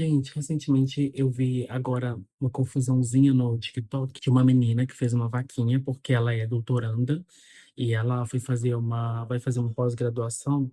Gente, recentemente eu vi agora uma confusãozinha no TikTok de uma menina que fez uma vaquinha, porque ela é doutoranda e ela vai fazer uma pós-graduação.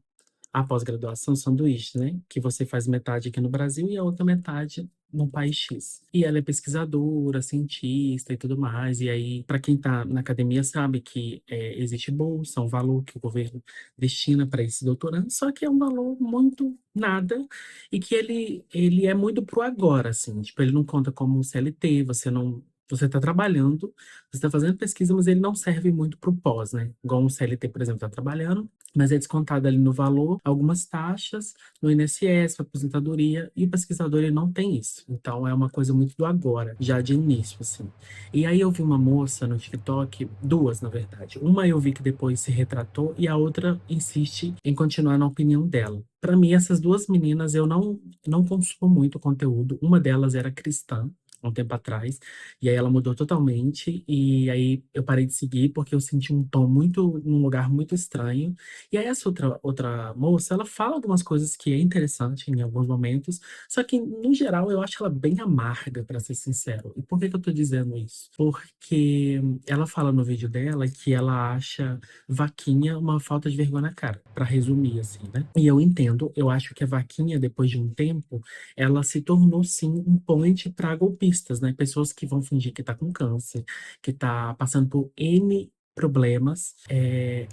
A pós-graduação sanduíche, né, que você faz metade aqui no Brasil e a outra metade no país X. E ela é pesquisadora, cientista e tudo mais. E aí, para quem está na academia sabe que existe bolsa, um valor que o governo destina para esse doutorando, só que é um valor muito nada e que ele é muito pro agora, assim. Tipo, ele não conta como um CLT, você está trabalhando, você está fazendo pesquisa, mas ele não serve muito para o pós, né? Igual um CLT, por exemplo, está trabalhando, mas é descontado ali no valor algumas taxas no INSS, para aposentadoria, e o pesquisador ele não tem isso. Então é uma coisa muito do agora, já de início, assim. E aí eu vi uma moça no TikTok, duas na verdade. Uma eu vi que depois se retratou e a outra insiste em continuar na opinião dela. Para mim, essas duas meninas eu não consumo muito conteúdo. Uma delas era cristã, há um tempo atrás, e aí ela mudou totalmente, e aí eu parei de seguir porque eu senti um tom muito, num lugar muito estranho. E aí essa outra moça, ela fala algumas coisas que é interessante em alguns momentos, só que no geral eu acho ela bem amarga, para ser sincero. E por que que eu tô dizendo isso? Porque ela fala no vídeo dela que ela acha vaquinha uma falta de vergonha na cara, para resumir assim, né? E eu entendo, eu acho que a vaquinha depois de um tempo ela se tornou sim um point para golpistas, né? Pessoas que vão fingir que tá com câncer, que tá passando por N problemas,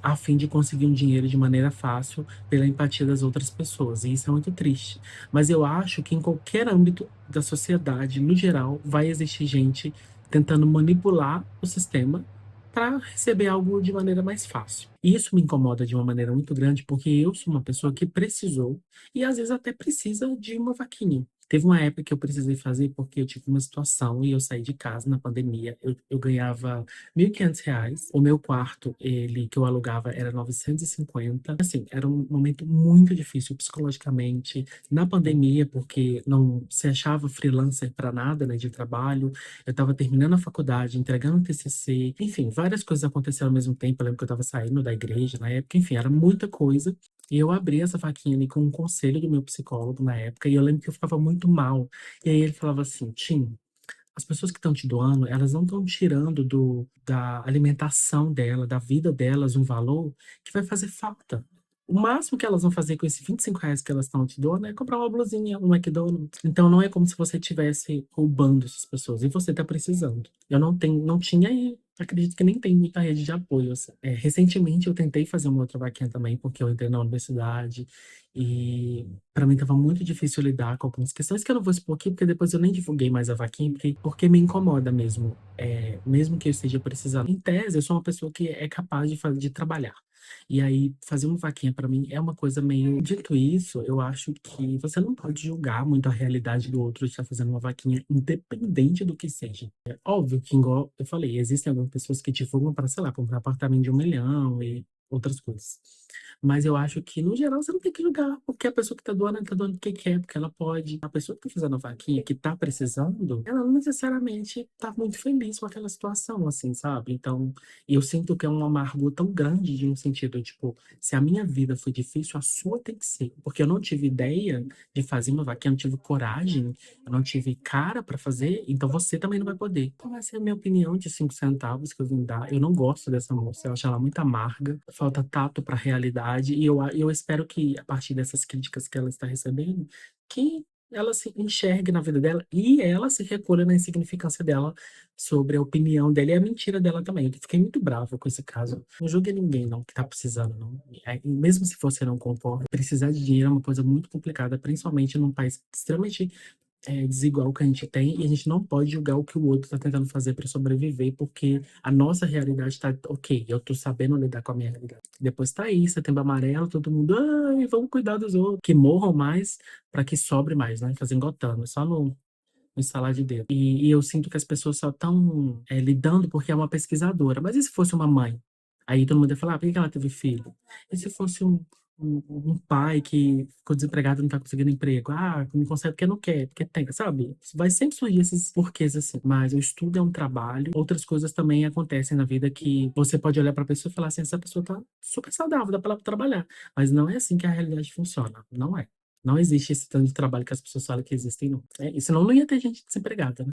a fim de conseguir um dinheiro de maneira fácil pela empatia das outras pessoas. E isso é muito triste. Mas eu acho que em qualquer âmbito da sociedade, no geral, vai existir gente tentando manipular o sistema para receber algo de maneira mais fácil. E isso me incomoda de uma maneira muito grande, porque eu sou uma pessoa que precisou e às vezes até precisa de uma vaquinha. Teve uma época que eu precisei fazer porque eu tive uma situação e eu saí de casa na pandemia. Eu ganhava R$ 1.500. O meu quarto, ele que eu alugava, era 950. Assim, era um momento muito difícil psicologicamente na pandemia, porque não se achava freelancer para nada, né, de trabalho. Eu estava terminando a faculdade, entregando o TCC. Enfim, várias coisas aconteceram ao mesmo tempo. Eu lembro que eu estava saindo da igreja na época. Enfim, era muita coisa. E eu abri essa vaquinha ali com um conselho do meu psicólogo na época, e eu lembro que eu ficava muito mal. E aí ele falava assim: Tim, as pessoas que estão te doando, elas não estão tirando da alimentação dela, da vida delas, um valor que vai fazer falta. O máximo que elas vão fazer com esses R$ 25 que elas estão te doando é comprar uma blusinha, um McDonald's. Então não é como se você estivesse roubando essas pessoas, e você está precisando. Eu não tinha e acredito que nem tem muita rede de apoio, assim. Recentemente eu tentei fazer uma outra vaquinha também, porque eu entrei na universidade e para mim estava muito difícil lidar com algumas questões que eu não vou expor aqui, porque depois eu nem divulguei mais a vaquinha, porque me incomoda mesmo. Mesmo que eu esteja precisando. Em tese, eu sou uma pessoa que é capaz de trabalhar. E aí, fazer uma vaquinha para mim é uma coisa meio. Dito isso, eu acho que você não pode julgar muito a realidade do outro de estar fazendo uma vaquinha, independente do que seja. É óbvio que, igual eu falei, existem algumas pessoas que divulgam para, sei lá, comprar apartamento de 1 milhão e outras coisas. Mas eu acho que, no geral, você não tem que julgar, porque a pessoa que tá doando, ela tá doando porque quer, porque ela pode. A pessoa que tá fazendo a vaquinha, que tá precisando, ela não necessariamente tá muito feliz com aquela situação, assim, sabe? Então, eu sinto que é um amargo tão grande de um sentido, tipo, se a minha vida foi difícil, a sua tem que ser. Porque eu não tive ideia de fazer uma vaquinha, eu não tive coragem, eu não tive cara pra fazer, então você também não vai poder. Então, essa é a minha opinião de 5 centavos que eu vim dar. Eu não gosto dessa moça, eu acho ela muito amarga, falta tato pra realidade, e eu espero que, a partir dessas críticas que ela está recebendo, que ela se enxergue na vida dela e ela se recolha na insignificância dela sobre a opinião dela e a mentira dela também. Eu fiquei muito bravo com esse caso. Não julgue ninguém, não, que tá precisando, não. Mesmo se você não concorda, precisar de dinheiro é uma coisa muito complicada, principalmente num país extremamente desigual que a gente tem, e a gente não pode julgar o que o outro está tentando fazer para sobreviver, porque a nossa realidade está ok, eu tô sabendo lidar com a minha realidade. Depois tá aí, setembro amarelo, todo mundo, ai, vamos cuidar dos outros, que morram mais para que sobre mais, né? Fazendo gotando, só no instalar de dedo. E eu sinto que as pessoas só estão lidando porque é uma pesquisadora. Mas e se fosse uma mãe? Aí todo mundo ia falar, por que que ela teve filho? E se fosse um pai que ficou desempregado e não tá conseguindo emprego? Ah, não consegue porque não quer, porque tem, sabe? Vai sempre surgir esses porquês assim. Mas o estudo é um trabalho. Outras coisas também acontecem na vida que você pode olhar pra pessoa e falar assim, essa pessoa tá super saudável, dá pra ela trabalhar. Mas não é assim que a realidade funciona. Não é. Não existe esse tanto de trabalho que as pessoas falam que existem, não. E senão não ia ter gente desempregada, né.